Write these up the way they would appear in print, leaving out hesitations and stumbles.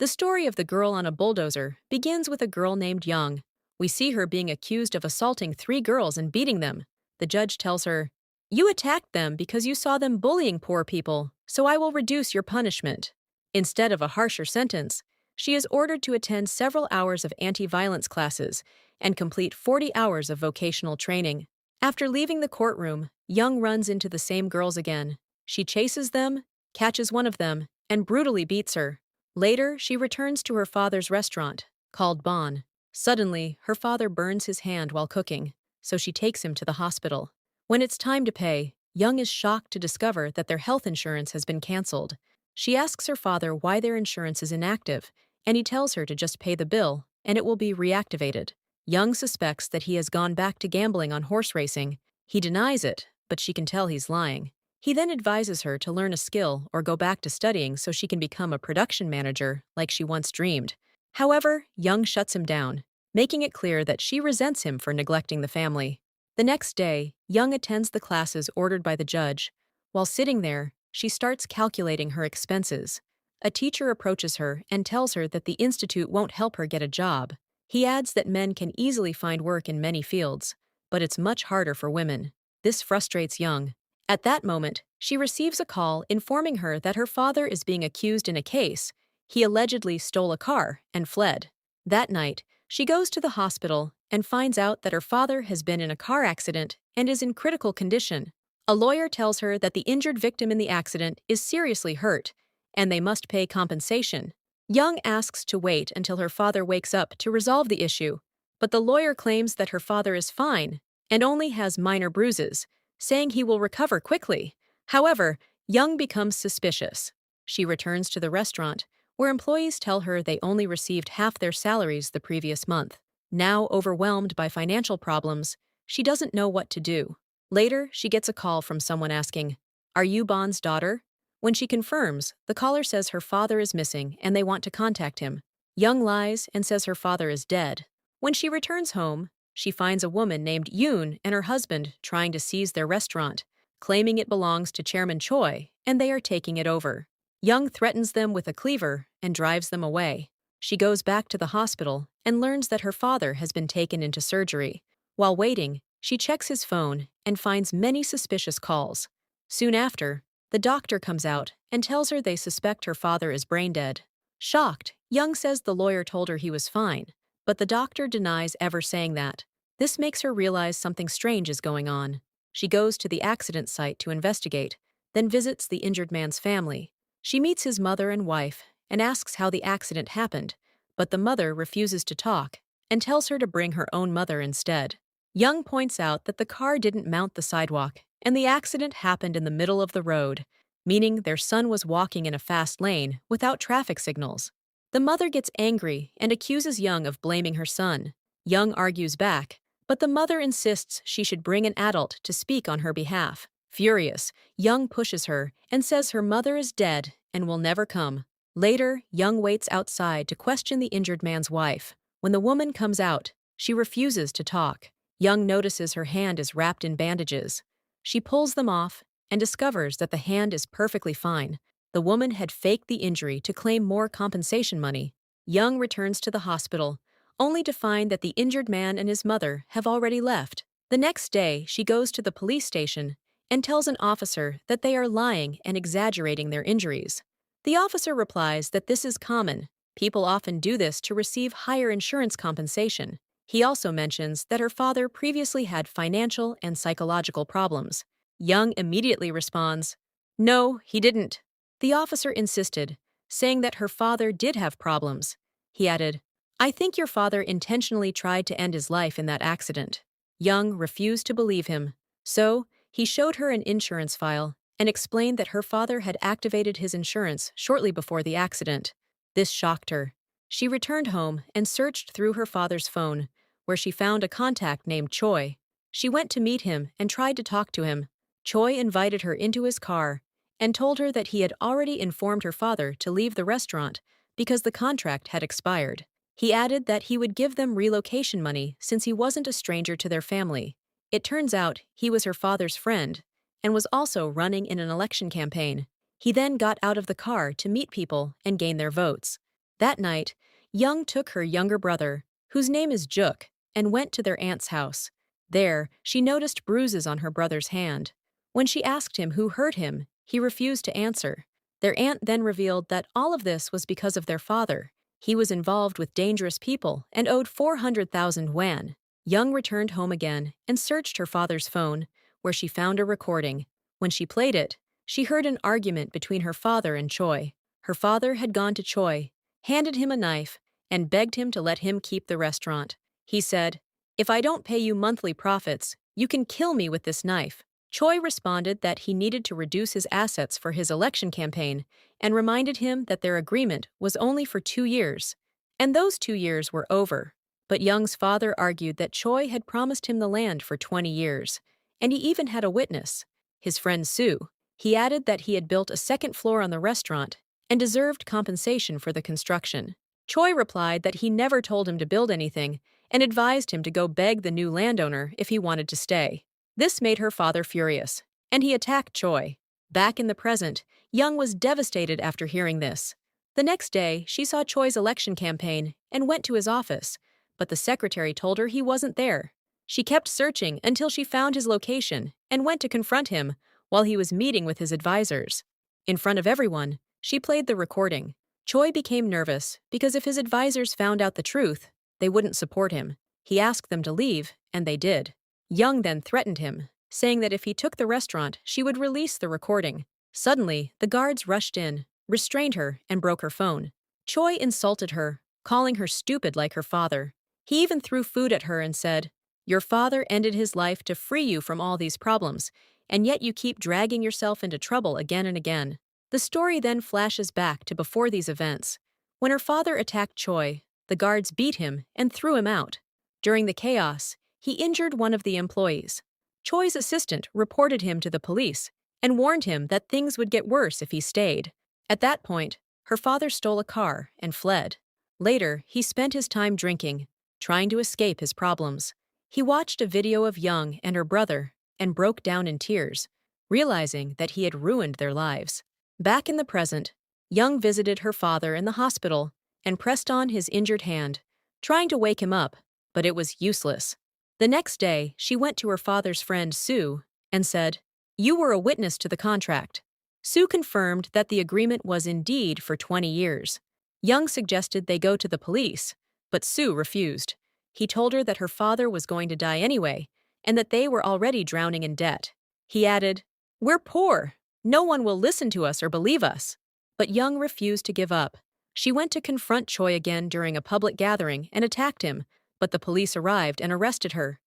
The story of the girl on a bulldozer begins with a girl named Young. We see her being accused of assaulting 3 girls and beating them. The judge tells her, "You attacked them because you saw them bullying poor people, so I will reduce your punishment." Instead of a harsher sentence, she is ordered to attend several hours of anti-violence classes and complete 40 hours of vocational training. After leaving the courtroom, Young runs into the same girls again. She chases them, catches one of them, and brutally beats her. Later, she returns to her father's restaurant, called Bon. Suddenly, her father burns his hand while cooking, so she takes him to the hospital. When it's time to pay, Young is shocked to discover that their health insurance has been canceled. She asks her father why their insurance is inactive, and he tells her to just pay the bill, and it will be reactivated. Young suspects that he has gone back to gambling on horse racing. He denies it, but she can tell he's lying. He then advises her to learn a skill or go back to studying so she can become a production manager like she once dreamed. However, Young shuts him down, making it clear that she resents him for neglecting the family. The next day, Young attends the classes ordered by the judge. While sitting there, she starts calculating her expenses. A teacher approaches her and tells her that the institute won't help her get a job. He adds that men can easily find work in many fields, but it's much harder for women. This frustrates Young. At that moment, she receives a call informing her that her father is being accused in a case. He allegedly stole a car and fled. That night, she goes to the hospital and finds out that her father has been in a car accident and is in critical condition. A lawyer tells her that the injured victim in the accident is seriously hurt, and they must pay compensation. Young asks to wait until her father wakes up to resolve the issue, but the lawyer claims that her father is fine and only has minor bruises, saying he will recover quickly. However, Young becomes suspicious. She returns to the restaurant, where employees tell her they only received half their salaries the previous month. Now overwhelmed by financial problems, she doesn't know what to do. Later, she gets a call from someone asking, "Are you Bon's daughter?" When she confirms, the caller says her father is missing and they want to contact him. Young lies and says her father is dead. When she returns home, she finds a woman named Yoon and her husband trying to seize their restaurant, claiming it belongs to Chairman Choi, and they are taking it over. Young threatens them with a cleaver and drives them away. She goes back to the hospital and learns that her father has been taken into surgery. While waiting, she checks his phone and finds many suspicious calls. Soon after, the doctor comes out and tells her they suspect her father is brain dead. Shocked, Young says the lawyer told her he was fine, but the doctor denies ever saying that. This makes her realize something strange is going on. She goes to the accident site to investigate, then visits the injured man's family. She meets his mother and wife and asks how the accident happened, but the mother refuses to talk and tells her to bring her own mother instead. Young points out that the car didn't mount the sidewalk and the accident happened in the middle of the road, meaning their son was walking in a fast lane without traffic signals. The mother gets angry and accuses Young of blaming her son. Young argues back, but the mother insists she should bring an adult to speak on her behalf. Furious, Young pushes her and says her mother is dead and will never come. Later, Young waits outside to question the injured man's wife. When the woman comes out, she refuses to talk. Young notices her hand is wrapped in bandages. She pulls them off and discovers that the hand is perfectly fine. The woman had faked the injury to claim more compensation money. Young returns to the hospital, only to find that the injured man and his mother have already left. The next day, she goes to the police station and tells an officer that they are lying and exaggerating their injuries. The officer replies that this is common. People often do this to receive higher insurance compensation. He also mentions that her father previously had financial and psychological problems. Young immediately responds, "No, he didn't." The officer insisted, saying that her father did have problems. He added, "I think your father intentionally tried to end his life in that accident." Young refused to believe him, so he showed her an insurance file and explained that her father had activated his insurance shortly before the accident. This shocked her. She returned home and searched through her father's phone, where she found a contact named Choi. She went to meet him and tried to talk to him. Choi invited her into his car and told her that he had already informed her father to leave the restaurant because the contract had expired. He added that he would give them relocation money since he wasn't a stranger to their family. It turns out he was her father's friend and was also running in an election campaign. He then got out of the car to meet people and gain their votes. That night, Young took her younger brother, whose name is Juk, and went to their aunt's house. There, she noticed bruises on her brother's hand. When she asked him who hurt him, he refused to answer. Their aunt then revealed that all of this was because of their father. He was involved with dangerous people and owed 400,000 yuan. Young returned home again and searched her father's phone, where she found a recording. When she played it, she heard an argument between her father and Choi. Her father had gone to Choi, handed him a knife, and begged him to let him keep the restaurant. He said, "If I don't pay you monthly profits, you can kill me with this knife." Choi responded that he needed to reduce his assets for his election campaign and reminded him that their agreement was only for 2 years. And those 2 years were over. But Young's father argued that Choi had promised him the land for 20 years, and he even had a witness, his friend Sue. He added that he had built a second floor on the restaurant and deserved compensation for the construction. Choi replied that he never told him to build anything and advised him to go beg the new landowner if he wanted to stay. This made her father furious, and he attacked Choi. Back in the present, Young was devastated after hearing this. The next day, she saw Choi's election campaign and went to his office, but the secretary told her he wasn't there. She kept searching until she found his location and went to confront him while he was meeting with his advisors. In front of everyone, she played the recording. Choi became nervous because if his advisors found out the truth, they wouldn't support him. He asked them to leave, and they did. Young then threatened him, saying that if he took the restaurant, she would release the recording. Suddenly, the guards rushed in, restrained her, and broke her phone. Choi insulted her, calling her stupid like her father. He even threw food at her and said, "Your father ended his life to free you from all these problems, and yet you keep dragging yourself into trouble again and again." The story then flashes back to before these events. When her father attacked Choi, the guards beat him and threw him out. During the chaos, he injured one of the employees. Choi's assistant reported him to the police and warned him that things would get worse if he stayed. At that point, her father stole a car and fled. Later, he spent his time drinking, trying to escape his problems. He watched a video of Young and her brother and broke down in tears, realizing that he had ruined their lives. Back in the present, Young visited her father in the hospital and pressed on his injured hand, trying to wake him up, but it was useless. The next day, she went to her father's friend Sue and said, "You were a witness to the contract." Sue confirmed that the agreement was indeed for 20 years. Young suggested they go to the police, but Sue refused. He told her that her father was going to die anyway, and that they were already drowning in debt. He added, "We're poor. No one will listen to us or believe us." But Young refused to give up. She went to confront Choi again during a public gathering and attacked him, but the police arrived and arrested her.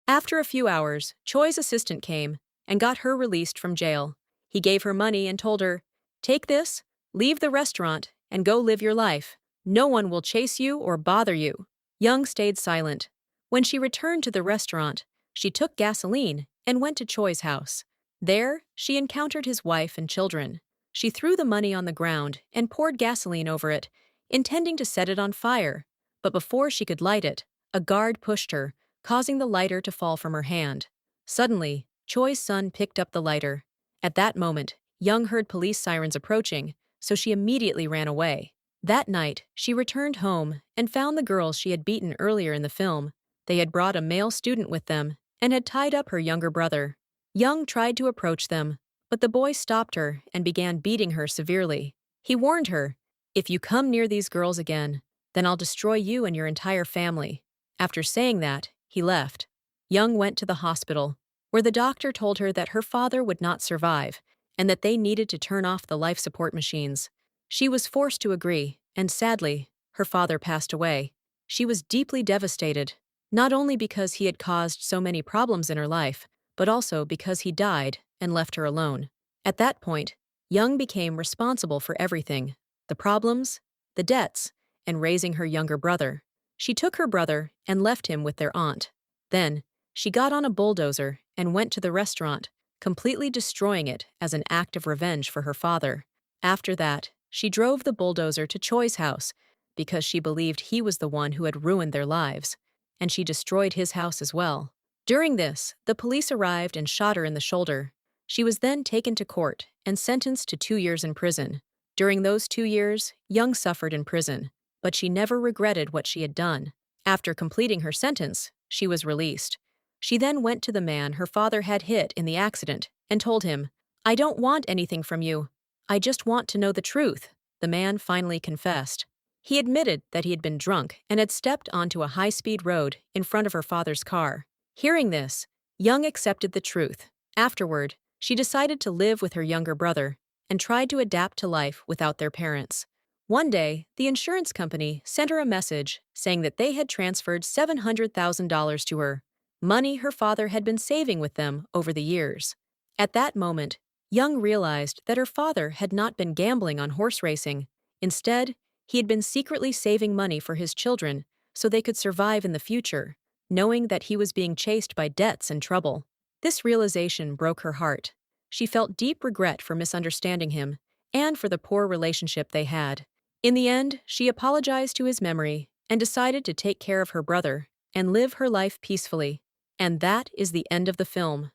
After a few hours, Choi's assistant came and got her released from jail. He gave her money and told her, "Take this, leave the restaurant, and go live your life. No one will chase you or bother you." Young stayed silent. When she returned to the restaurant, she took gasoline and went to Choi's house. There, she encountered his wife and children. She threw the money on the ground and poured gasoline over it, intending to set it on fire. But before she could light it, a guard pushed her, causing the lighter to fall from her hand. Suddenly, Choi's son picked up the lighter. At that moment, Young heard police sirens approaching, so she immediately ran away. That night, she returned home and found the girls she had beaten earlier in the film. They had brought a male student with them and had tied up her younger brother. Young tried to approach them, but the boy stopped her and began beating her severely. He warned her, "If you come near these girls again, then I'll destroy you and your entire family." After saying that, he left. Young went to the hospital, where the doctor told her that her father would not survive and that they needed to turn off the life support machines. She was forced to agree, and sadly, her father passed away. She was deeply devastated, not only because he had caused so many problems in her life, but also because he died and left her alone. At that point, Young became responsible for everything: the problems, the debts, and raising her younger brother. She took her brother and left him with their aunt. Then, she got on a bulldozer and went to the restaurant, completely destroying it as an act of revenge for her father. After that, she drove the bulldozer to Choi's house because she believed he was the one who had ruined their lives, and she destroyed his house as well. During this, the police arrived and shot her in the shoulder. She was then taken to court and sentenced to 2 years in prison. During those 2 years, Young suffered in prison. but she never regretted what she had done. After completing her sentence, she was released. She then went to the man her father had hit in the accident and told him, "I don't want anything from you. I just want to know the truth." The man finally confessed. He admitted that he had been drunk and had stepped onto a high-speed road in front of her father's car. Hearing this, Young accepted the truth. Afterward, she decided to live with her younger brother and tried to adapt to life without their parents. One day, the insurance company sent her a message saying that they had transferred $700,000 to her, money her father had been saving with them over the years. At that moment, Young realized that her father had not been gambling on horse racing. Instead, he had been secretly saving money for his children so they could survive in the future, knowing that he was being chased by debts and trouble. This realization broke her heart. She felt deep regret for misunderstanding him and for the poor relationship they had. In the end, she apologized to his memory and decided to take care of her brother and live her life peacefully. And that is the end of the film.